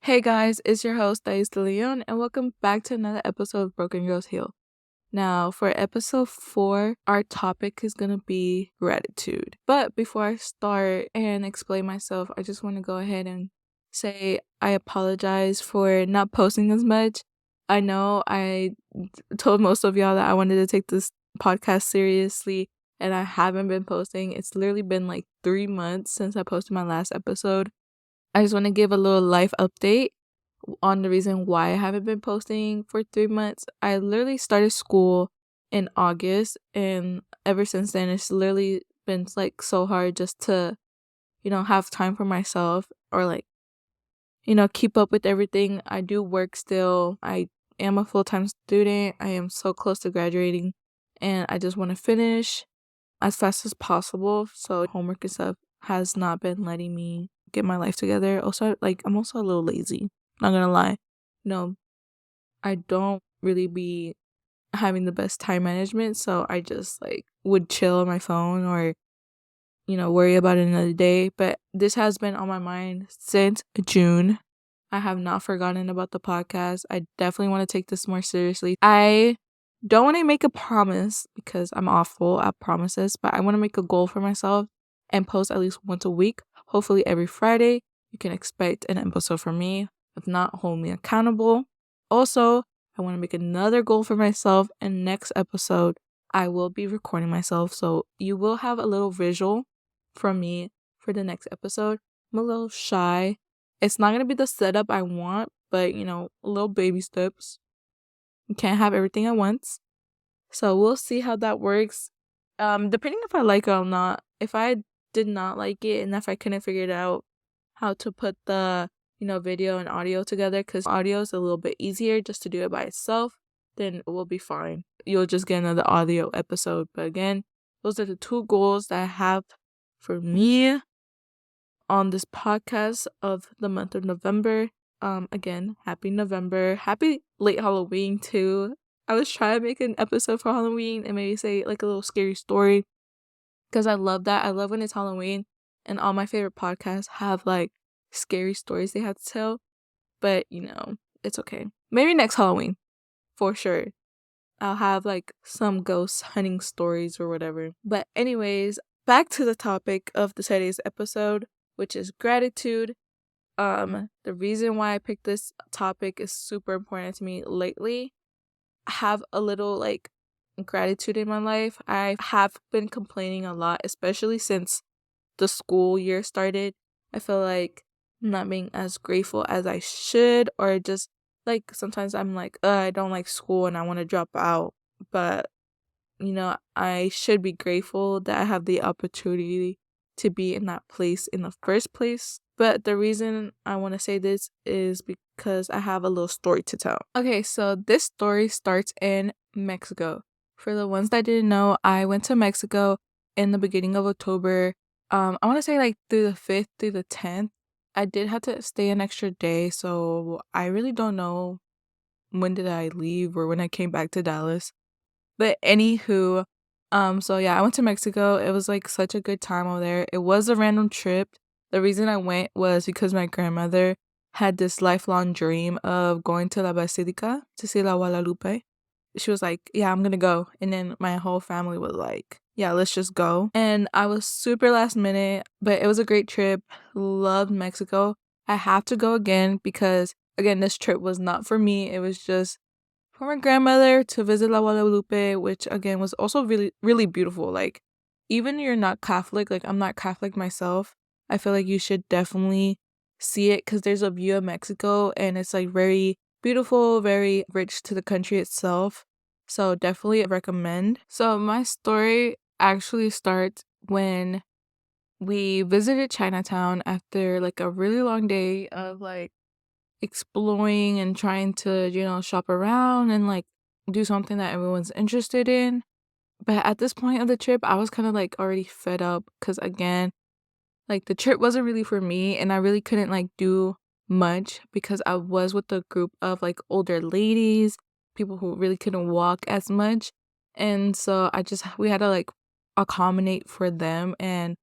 Hey guys, it's your host, Thais De Leon, and welcome back to another episode of Broken Girls Heal. Now, for episode 4, our topic is going to be gratitude. But before I start and explain myself, I just want to go ahead and say I apologize for not posting as much. I know I told most of y'all that I wanted to take this podcast seriously, and I haven't been posting. It's literally been like 3 months since I posted my last episode. I just want to give a little life update on the reason why I haven't been posting for 3 months. I literally started school in August, and ever since then, it's literally been like so hard just to, have time for myself or like, keep up with everything. I do work still. I am a full-time student. I am so close to graduating, and I just want to finish as fast as possible. So homework and stuff has not been letting me get my life together. Also, like, I'm also a little lazy, not gonna lie. I don't really be having the best time management, so I just like would chill on my phone or worry about it another day. But this has been on my mind since June. I have not forgotten about the podcast. I definitely want to take this more seriously. I don't want to make a promise because I'm awful at promises, but I want to make a goal for myself and post at least once a week. Hopefully every Friday you can expect an episode from me. If not, hold me accountable. Also, I want to make another goal for myself, and next episode I will be recording myself, so you will have a little visual from me for the next episode. I'm a little shy. It's not going to be the setup I want, but little baby steps. You can't have everything at once. So we'll see how that works. Depending if I like it or not. If I did not like it and if I couldn't figure it out how to put the video and audio together, because audio is a little bit easier just to do it by itself, then it will be fine. You'll just get another audio episode. But again, those are the 2 goals that I have for me on this podcast of the month of November. Again, happy November. Happy late Halloween too. I was trying to make an episode for Halloween and maybe say like a little scary story, because I love that. I love when it's Halloween and all my favorite podcasts have like scary stories they have to tell. But it's okay. Maybe next Halloween, for sure. I'll have like some ghost hunting stories or whatever. But anyways, back to the topic of today's episode, which is gratitude. The reason why I picked this topic is super important to me lately. I have a little like gratitude in my life. I have been complaining a lot, especially since the school year started. I feel like I'm not being as grateful as I should, or just like sometimes I'm like, I don't like school and I want to drop out. But I should be grateful that I have the opportunity to be in that place in the first place. But the reason I want to say this is because I have a little story to tell. Okay, so this story starts in Mexico. For the ones that didn't know, I went to Mexico in the beginning of October. I want to say like through the 5th through the 10th. I did have to stay an extra day, so I really don't know when did I leave or when I came back to Dallas. But anywho, so yeah, I went to Mexico. It was like such a good time over there. It was a random trip. The reason I went was because my grandmother had this lifelong dream of going to La Basilica to see La Guadalupe. She was like, yeah, I'm gonna go. And then my whole family was like, yeah, let's just go. And I was super last minute, but it was a great trip. Loved Mexico. I have to go again because, again, this trip was not for me. It was just for my grandmother to visit La Guadalupe, which again was also really, really beautiful. Like, even you're not Catholic, like I'm not Catholic myself, I feel like you should definitely see it because there's a view of Mexico and it's like very beautiful, very rich to the country itself. So definitely recommend. So my story actually starts when we visited Chinatown after like a really long day of like exploring and trying to, shop around and like do something that everyone's interested in. But at this point of the trip, I was kind of like already fed up because again, like the trip wasn't really for me and I really couldn't like do much because I was with a group of like older ladies, people who really couldn't walk as much. And so we had to like accommodate for them and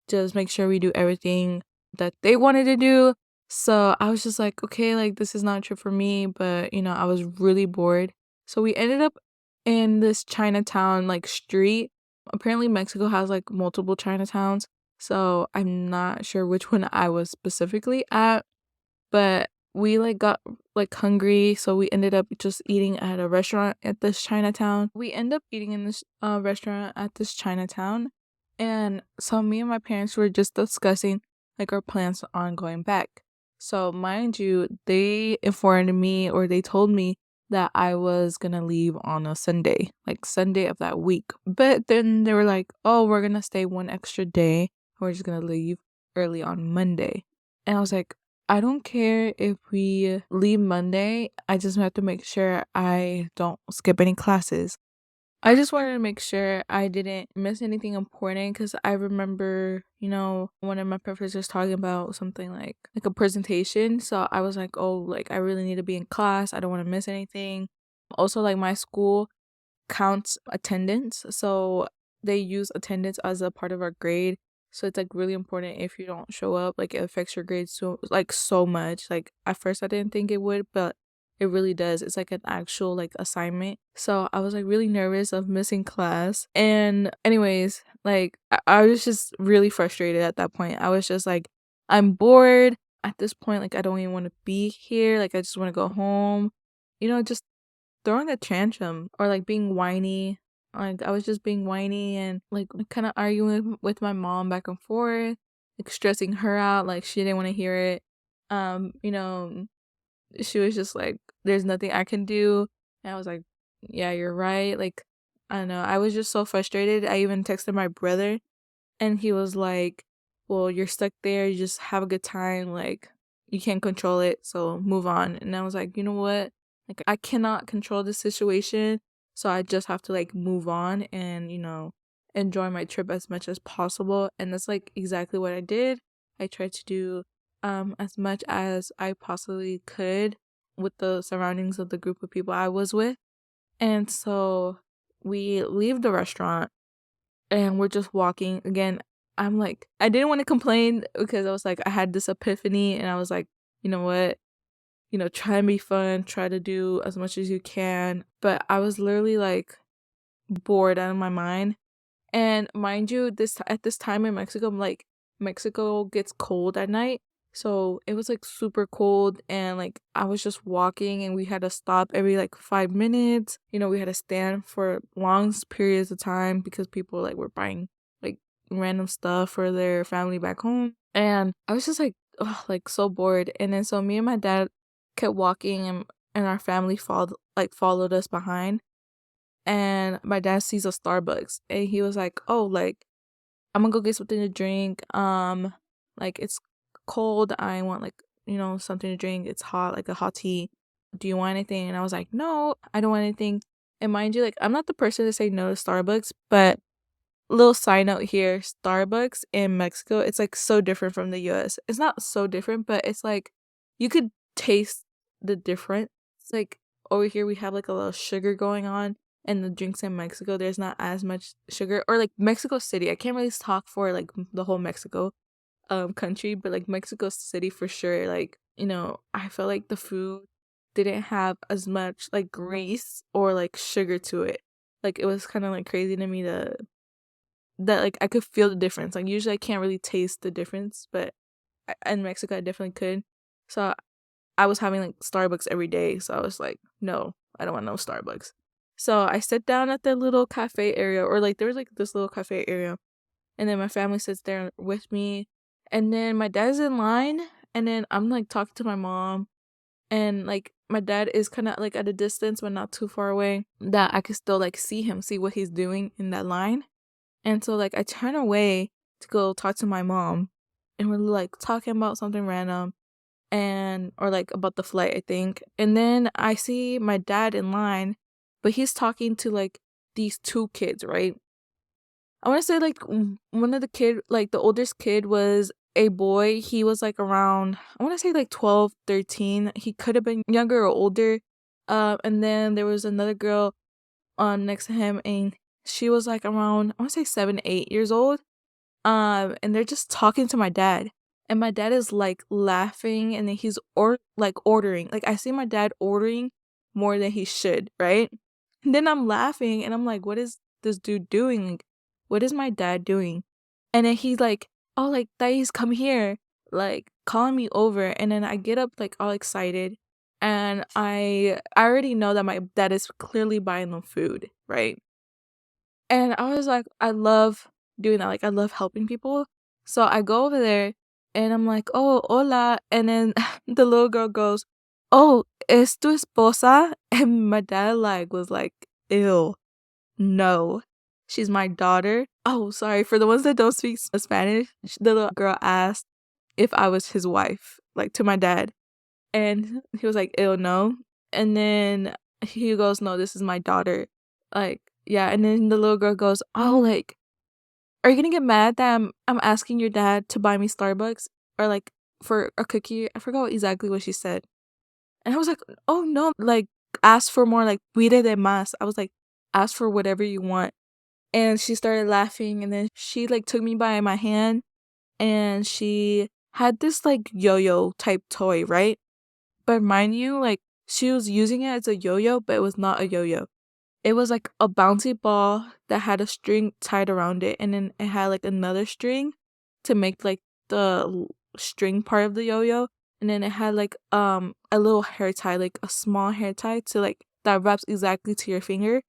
just make sure we do everything that they wanted to do. So I was just like, okay, like this is not true for me, but I was really bored. So we ended up in this Chinatown like street. Apparently Mexico has like multiple Chinatowns. So I'm not sure which one I was specifically at, but we like got like hungry, so we ended up just eating at a restaurant at this Chinatown. We end up eating in this restaurant at this Chinatown, and so me and my parents were just discussing like our plans on going back. So mind you, they informed me, or they told me that I was gonna leave on a Sunday, like Sunday of that week. But then they were like, "Oh, we're gonna stay one extra day. We're just gonna leave early on Monday." And I was like, I don't care if we leave Monday. I just have to make sure I don't skip any classes. I just wanted to make sure I didn't miss anything important, because I remember, one of my professors talking about something like a presentation. So I was like, oh, like I really need to be in class. I don't want to miss anything. Also, like my school counts attendance. So they use attendance as a part of our grade. So it's like really important. If you don't show up, like it affects your grades so much. Like at first I didn't think it would, but it really does. It's like an actual like assignment. So I was like really nervous of missing class. And anyways, like I was just really frustrated at that point. I was just like, I'm bored at this point. Like I don't even want to be here. Like I just want to go home. Just throwing a tantrum, or like being whiny. Like I was just being whiny and like kind of arguing with my mom back and forth, like stressing her out. Like she didn't want to hear it. Um, you know, she was just like, "There's nothing I can do," and I was like, "Yeah, you're right." Like I don't know. I was just so frustrated. I even texted my brother, and he was like, "Well, you're stuck there. You just have a good time. Like, you can't control it, so move on." And I was like, "You know what? Like, I cannot control the situation, so I just have to like move on and, enjoy my trip as much as possible." And that's like exactly what I did. I tried to do as much as I possibly could with the surroundings of the group of people I was with. And so we leave the restaurant and we're just walking again. I'm like, I didn't want to complain, because I was like, I had this epiphany, and I was like, you know what, try and be fun, try to do as much as you can. But I was literally like bored out of my mind. And mind you, at this time in Mexico, like Mexico gets cold at night. So it was like super cold, and like I was just walking, and we had to stop every like 5 minutes. We had to stand for long periods of time because people like were buying like random stuff for their family back home. And I was just like, oh, like so bored. And then so me and my dad kept walking, and our family followed us behind. And my dad sees a Starbucks, and he was like, "Oh, like I'm gonna go get something to drink. Like it's cold. I want like, something to drink. It's hot, like a hot tea. Do you want anything?" And I was like, "No, I don't want anything." And mind you, like I'm not the person to say no to Starbucks, but little side note here, Starbucks in Mexico, it's like so different from the US. It's not so different, but it's like you could taste the difference. It's like over here we have like a little sugar going on, and the drinks in Mexico there's not as much sugar. Or like Mexico City. I can't really talk for like the whole Mexico country, but like Mexico City for sure, like, I felt like the food didn't have as much like grease or like sugar to it. Like it was kind of like crazy to me that like I could feel the difference. Like usually I can't really taste the difference, but in Mexico I definitely could. So I was having like Starbucks every day. So I was like, no, I don't want no Starbucks. So I sat down at the little cafe area, or like there was like this little cafe area, and then my family sits there with me, and then my dad's in line, and then I'm like talking to my mom, and like my dad is kind of like at a distance but not too far away, that I could still like see what he's doing in that line. And so like I turn away to go talk to my mom, and we're like talking about something random, and or like about the flight, I think. And then I see my dad in line, but he's talking to like these two kids, right? I want to say like one of the kid, like the oldest kid was a boy. He was like around, I want to say like 12, 13. He could have been younger or older. And then there was another girl on next to him, and she was like around, I want to say 7, 8 years old. And they're just talking to my dad. and my dad is like laughing, and then he's ordering. Like, I see my dad ordering more than he should, right? And then I'm laughing and I'm like, what is this dude doing? Like, what is my dad doing? And then he's like, oh, like, Thais, come here, like calling me over. And then I get up like all excited, and I already know that my dad is clearly buying them food, right? And I was like, I love doing that. Like, I love helping people. So I go over there and I'm like, oh, hola. And then the little girl goes, oh, ¿es tu esposa? And my dad like was like, ew, no, she's my daughter. Oh, sorry. For the ones that don't speak Spanish, the little girl asked if I was his wife, like, to my dad. And he was like, ew, no. And then he goes, no, this is my daughter. Like, yeah. And then the little girl goes, oh, like, are you gonna get mad that I'm asking your dad to buy me Starbucks or like for a cookie? I forgot exactly what she said. And I was like, oh no, like, ask for more, like, pide de más. I was like, ask for whatever you want. And she started laughing, and then she like took me by my hand, and she had this like yo-yo type toy, right? But mind you, like, she was using it as a yo-yo, but it was not a yo-yo. It was like a bouncy ball that had a string tied around it, and then it had like another string to make like the string part of the yo-yo, and then it had like a little hair tie, like a small hair tie to like that wraps exactly to your finger,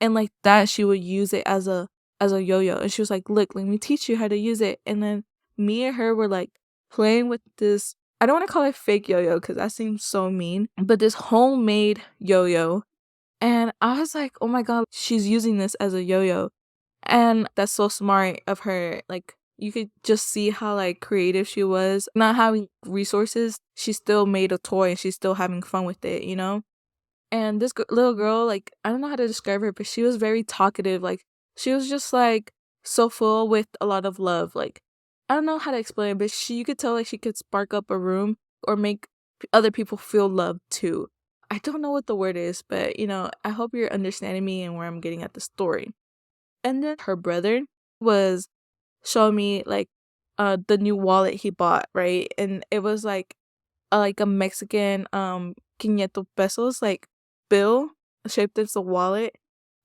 and like that she would use it as a yo-yo. And she was like, look, let me teach you how to use it. And then me and her were like playing with this, I don't want to call it fake yo-yo because that seems so mean, but this homemade yo-yo. And I was like, oh my god, she's using this as a yo-yo. And that's so smart of her. Like, you could just see how like creative she was. Not having resources, she still made a toy and she's still having fun with it, you know? And this little girl, like, I don't know how to describe her, but she was very talkative. Like, she was just like so full with a lot of love. Like, I don't know how to explain it, but you could tell like she could spark up a room or make other people feel loved too. I don't know what the word is, but I hope you're understanding me and where I'm getting at the story. And then her brother was showing me like the new wallet he bought, right? And it was like a Mexican 500 pesos like bill shaped as a wallet.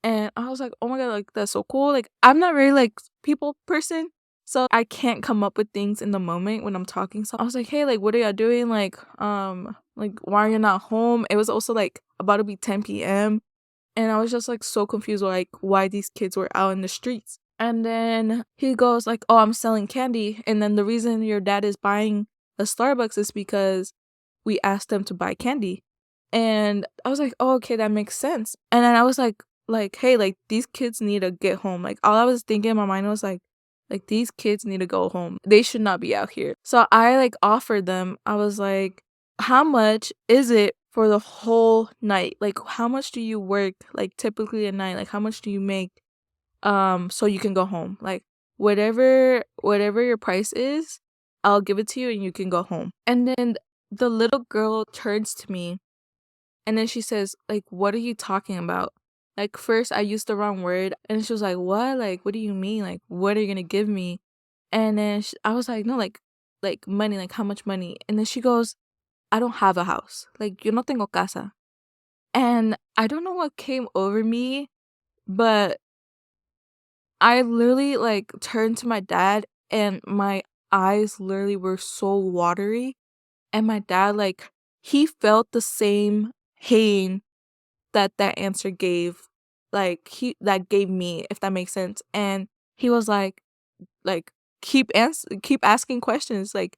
And I was like, oh my god, like, that's so cool. Like, I'm not really like people person, so I can't come up with things in the moment when I'm talking. So I was like, hey, like, what are y'all doing? Like, why are you not home? It was also like about to be 10 p.m. And I was just like so confused, like, why these kids were out in the streets. And then he goes like, oh, I'm selling candy. And then the reason your dad is buying a Starbucks is because we asked them to buy candy. And I was like, oh, okay, that makes sense. And then I was like, hey, like, these kids need to get home. Like, all I was thinking in my mind was like these kids need to go home. They should not be out here. So I like offered them. I was like, how much is it for the whole night? Like, how much do you work like typically a night? Like, how much do you make so you can go home? Like, whatever your price is, I'll give it to you and you can go home. And then the little girl turns to me and then she says, like, what are you talking about? Like, first I used the wrong word, and she was like, what? Like, what do you mean? Like, what are you gonna give me? And then I was like, no, like money, like how much money? And then she goes, I don't have a house. Like, yo no tengo casa. And I don't know what came over me, but I literally like turned to my dad and my eyes literally were so watery. And my dad, like, he felt the same pain that answer gave, like, that gave me, if that makes sense. And he was like, keep asking questions. Like,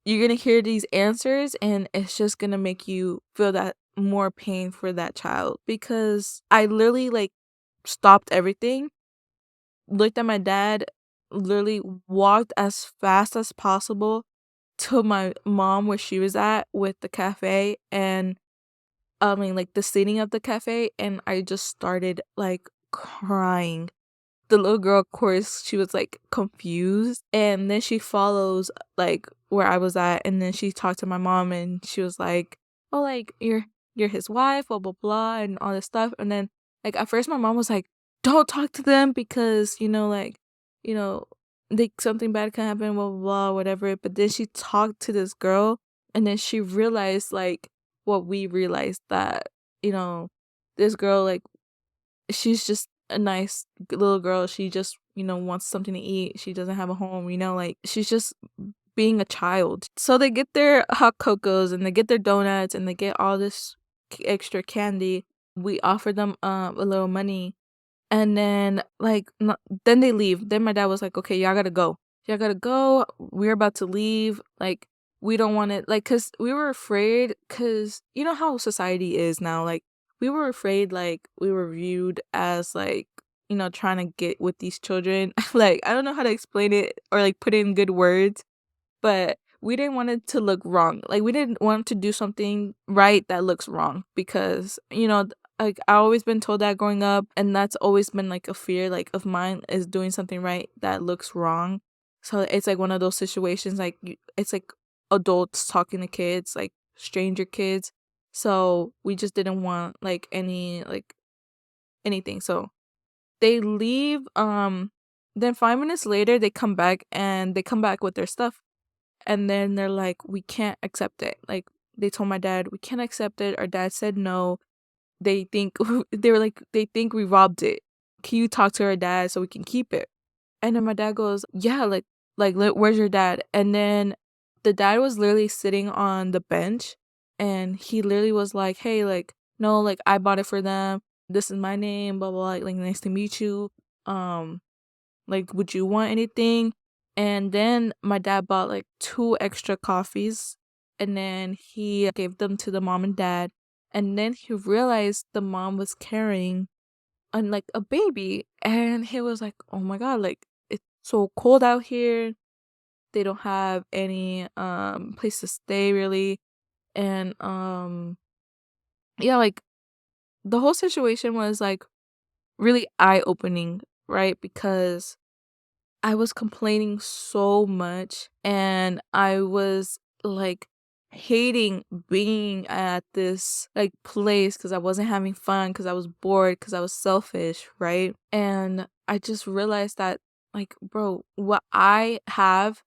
you're gonna hear these answers and it's just gonna make you feel that more pain for that child. Because I literally like stopped everything, looked at my dad, literally walked as fast as possible to my mom where she was at with the cafe, and I mean, like, the seating of the cafe, and I just started like crying. The little girl, of course, she was like confused, and then she follows like where I was at, and then she talked to my mom, and she was like, oh, like, you're his wife, blah blah blah, and all this stuff. And then like at first my mom was like, don't talk to them because like, you know like something bad can happen, blah blah blah, whatever. But then she talked to this girl, and then she realized like what we realized, that you know this girl, like, she's just a nice little girl. She just wants something to eat. She doesn't have a home. Like, she's just being a child. So they get their hot cocos and they get their donuts and they get all this extra candy. We offer them a little money, and then like then they leave. Then my dad was like, "Okay, y'all gotta go. Y'all gotta go. We're about to leave. Like, we don't want it." Like, cause we were afraid. Cause you know how society is now. Like, we were afraid. Like, we were viewed as like trying to get with these children. Like, I don't know how to explain it or like put it in good words, but we didn't want it to look wrong. Like, we didn't want to do something right that looks wrong, because like, I always been told that growing up, and that's always been like a fear like of mine, is doing something right that looks wrong. So it's like one of those situations, like it's like adults talking to kids, like stranger kids. So we just didn't want like anything. So they leave. Then 5 minutes later they come back, and they come back with their stuff. And then they're like, "We can't accept it." Like, they told my dad, "We can't accept it." Our dad said no. They think they think we robbed it. Can you talk to our dad so we can keep it? And then my dad goes, "Yeah, where's your dad?" And then the dad was literally sitting on the bench, and he literally was like, "Hey, like, no, like, I bought it for them. This is my name, blah blah, like, nice to meet you. Like, would you want anything?" And then my dad bought like 2 extra coffees, and then he gave them to the mom and dad. And then he realized the mom was carrying like a baby, and he was like, "Oh my god, like, it's so cold out here. They don't have any place to stay really." And yeah, like, the whole situation was like really eye-opening, right? Because I was complaining so much, and I was like hating being at this like place, because I wasn't having fun, because I was bored, because I was selfish, right? And I just realized that, like, bro, what I have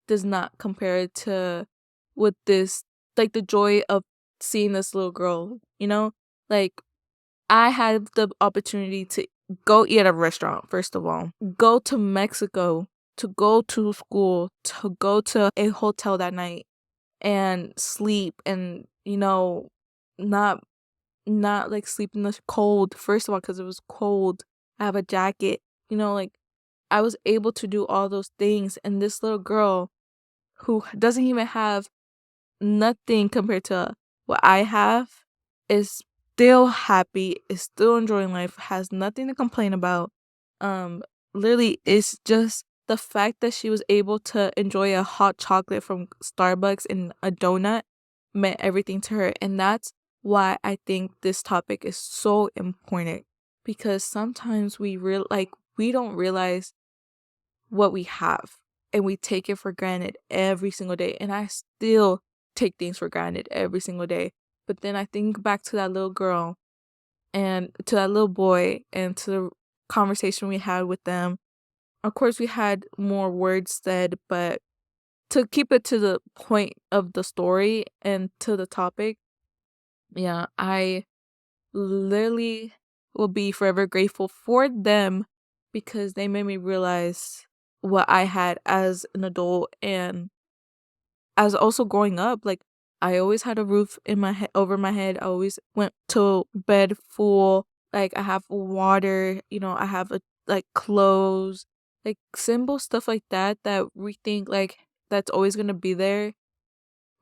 does not compare to with this, like, the joy of seeing this little girl, like, I had the opportunity to go eat at a restaurant, first of all, go to Mexico, to go to school, to go to a hotel that night and sleep, and not like sleep in the cold, first of all, because it was cold. I have a jacket, like, I was able to do all those things. And this little girl who doesn't even have nothing compared to what I have is still happy, is still enjoying life, has nothing to complain about. Um, Literally, it's just the fact that she was able to enjoy a hot chocolate from Starbucks and a donut meant everything to her. And that's why I think this topic is so important, because sometimes we don't realize what we have, and we take it for granted every single day. And I still take things for granted every single day. But then I think back to that little girl and to that little boy and to the conversation we had with them. Of course, we had more words said, but to keep it to the point of the story and to the topic, yeah, I literally will be forever grateful for them, because they made me realize what I had as an adult, and as also growing up. Like, I always had a roof in my head, over my head. I always went to bed full. Like, I have water, I have like clothes, like simple stuff like that, that we think like that's always gonna be there.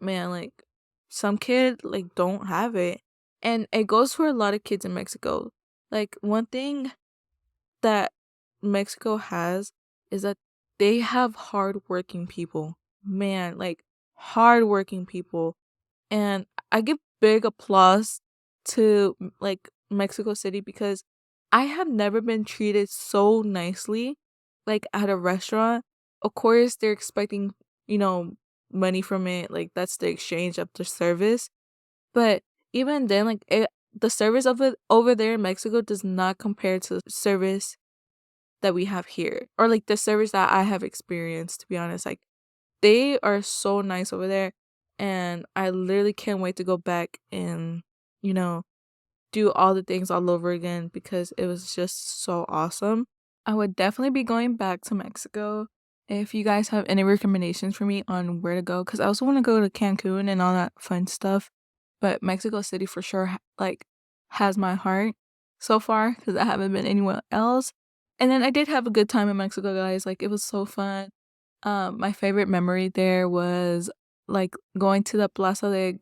Man, like, some kid like don't have it. And it goes for a lot of kids in Mexico. Like, one thing that Mexico has is that they have hardworking people. Man, like, hardworking people. And I give big applause to like Mexico City, because I have never been treated so nicely, like, at a restaurant. Of course, they're expecting, you know, money from it. Like, that's the exchange of the service. But even then, like, the service of it over there in Mexico does not compare to service that we have here, or like the service that I have experienced, to be honest. Like, they are so nice over there, and I literally can't wait to go back and, you know, do all the things all over again because it was just so awesome. I would definitely be going back to Mexico. If you guys have any recommendations for me on where to go, because I also want to go to Cancun and all that fun stuff, but Mexico City for sure like has my heart so far because I haven't been anywhere else. And then I did have a good time in Mexico, guys. Like, it was so fun. My favorite memory there was like going to the Plaza de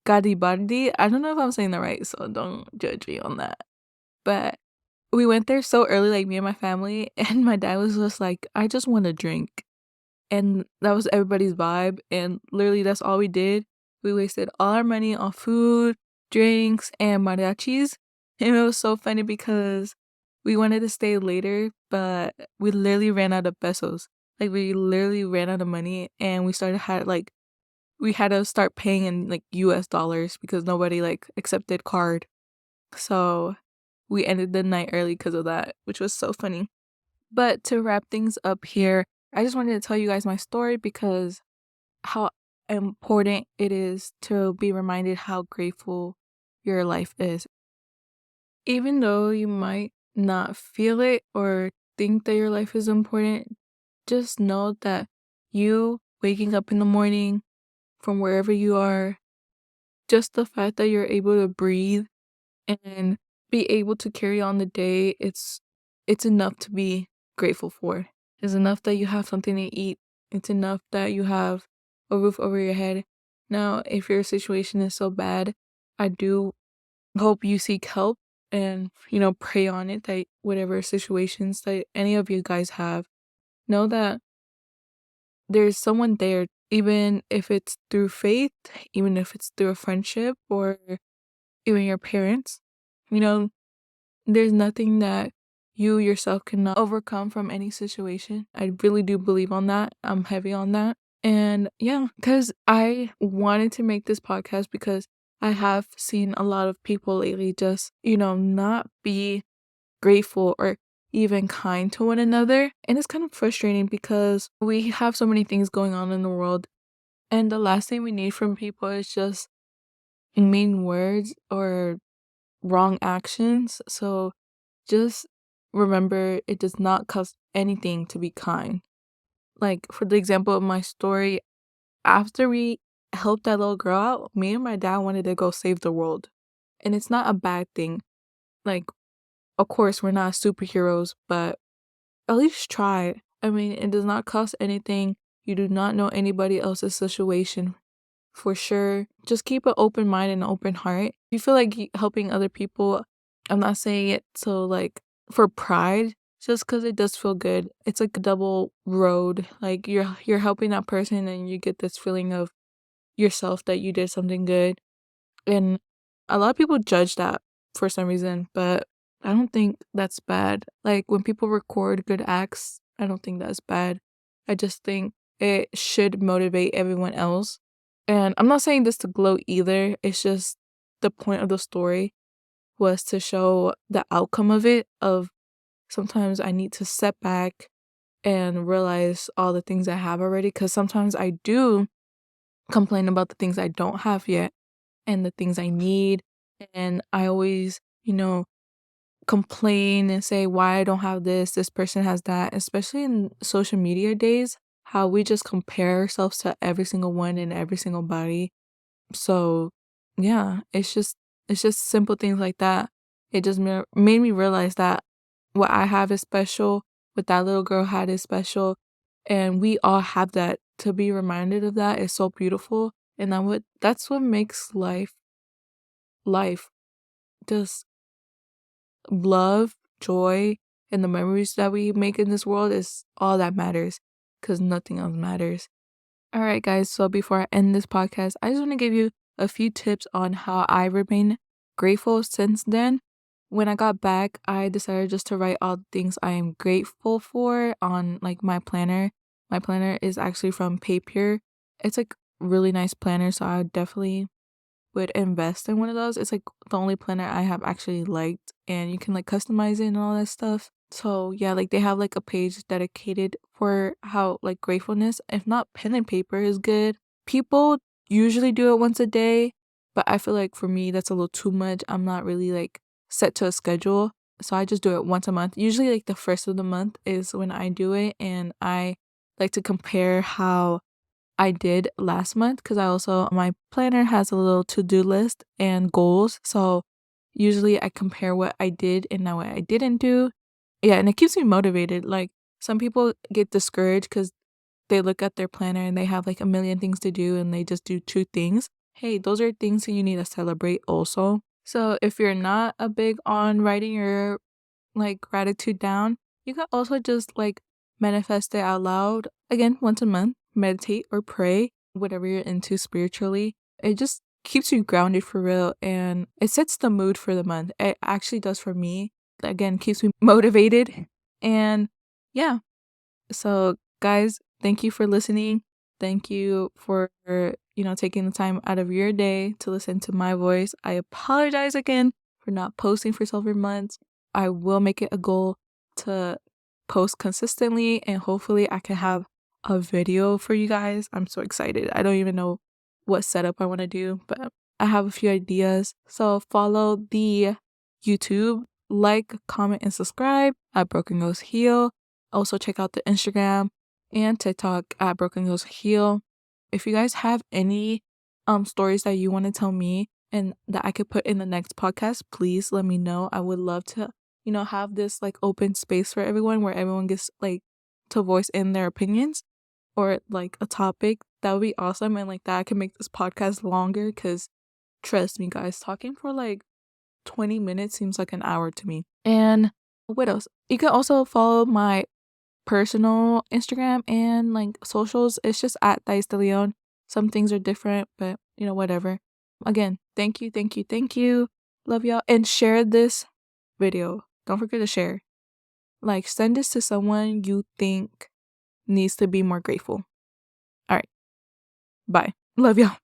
Garibaldi. I don't know if I'm saying that right, so don't judge me on that. But we went there so early, like me and my family, and my dad was just like, I just want to drink. And that was everybody's vibe. And literally, that's all we did. We wasted all our money on food, drinks, and mariachis. And it was so funny because we wanted to stay later, but we literally ran out of pesos. Like, we literally ran out of money, and we had to start paying in like US dollars because nobody like accepted card. So we ended the night early because of that, which was so funny. But to wrap things up here, I just wanted to tell you guys my story because how important it is to be reminded how grateful your life is. Even though you might not feel it or think that your life is important, just know that you waking up in the morning from wherever you are, just the fact that you're able to breathe and be able to carry on the day, it's enough to be grateful for. It's enough that you have something to eat. It's enough that you have a roof over your head. Now, if your situation is so bad, I do hope you seek help and, pray on it, that whatever situations that any of you guys have, know that there's someone there, even if it's through faith, even if it's through a friendship or even your parents. You know, there's nothing that you yourself cannot overcome from any situation. I really do believe on that. I'm heavy on that. And yeah, because I wanted to make this podcast because I have seen a lot of people lately just, not be grateful or even kind to one another. And it's kind of frustrating because we have so many things going on in the world. And the last thing we need from people is just mean words or wrong actions. So just remember, it does not cost anything to be kind. Like, for the example of my story, after we helped that little girl out, me and my dad wanted to go save the world. And it's not a bad thing. Like, of course, we're not superheroes, but at least try. I mean, it does not cost anything. You do not know anybody else's situation. For sure, just keep an open mind and an open heart. If you feel like helping other people, I'm not saying it so like for pride, just because it does feel good. It's like a double road. Like, you're helping that person and you get this feeling of yourself that you did something good. And a lot of people judge that for some reason, but I don't think that's bad. Like, when people record good acts, I don't think that's bad. I just think it should motivate everyone else. And I'm not saying this to gloat either. It's just the point of the story was to show the outcome of it, of sometimes I need to step back and realize all the things I have already, because sometimes I do complain about the things I don't have yet and the things I need. And I always, complain and say why I don't have this person has that, especially in social media days, how we just compare ourselves to every single one and every single body. So, yeah, it's just simple things like that. It just made me realize that what I have is special, what that little girl had is special, and we all have that. To be reminded of that is so beautiful, and that's what makes life. Just love, joy, and the memories that we make in this world is all that matters, because nothing else matters. All right, guys, so before I end this podcast, I just want to give you a few tips on how I remain grateful since then. When I got back, I decided just to write all the things I am grateful for on like my planner. My planner is actually from Papier. It's like really nice planner, so I definitely would invest in one of those. It's like the only planner I have actually liked, and you can like customize it and all that stuff. So yeah, like they have like a page dedicated for how like gratefulness, if not pen and paper is good. People usually do it once a day, but I feel like for me that's a little too much. I'm not really like set to a schedule. So I just do it once a month. Usually like the first of the month is when I do it, and I like to compare how I did last month because I also my planner has a little to-do list and goals. So usually I compare what I did and now what I didn't do. Yeah, and it keeps me motivated. Like some people get discouraged because they look at their planner and they have like a million things to do and they just do two things. Hey, those are things that you need to celebrate also. So if you're not a big on writing your like gratitude down, you can also just like manifest it out loud again once a month, meditate or pray, whatever you're into spiritually. It just keeps you grounded for real, and it sets the mood for the month. It actually does for me. Again, keeps me motivated. And yeah, so, guys, thank you for listening. Thank you for, taking the time out of your day to listen to my voice. I apologize again for not posting for several months. I will make it a goal to post consistently, and hopefully I can have a video for you guys. I'm so excited. I don't even know what setup I want to do, but I have a few ideas. So follow the YouTube, like, comment, and subscribe at Broken Ghost Heal. Also check out the Instagram and TikTok at Broken Ghost Heal. If you guys have any stories that you want to tell me and that I could put in the next podcast, please let me know. I would love to, have this like open space for everyone where everyone gets like to voice in their opinions or like a topic. That would be awesome. And like that I can make this podcast longer because trust me guys, talking for like 20 minutes seems like an hour to me. And what else? You can also follow my personal Instagram and like socials. It's just at Thais de Leon. Some things are different, but whatever. Again, thank you, thank you, thank you. Love y'all. And share this video. Don't forget to share. Like, send this to someone you think needs to be more grateful. All right. Bye. Love y'all.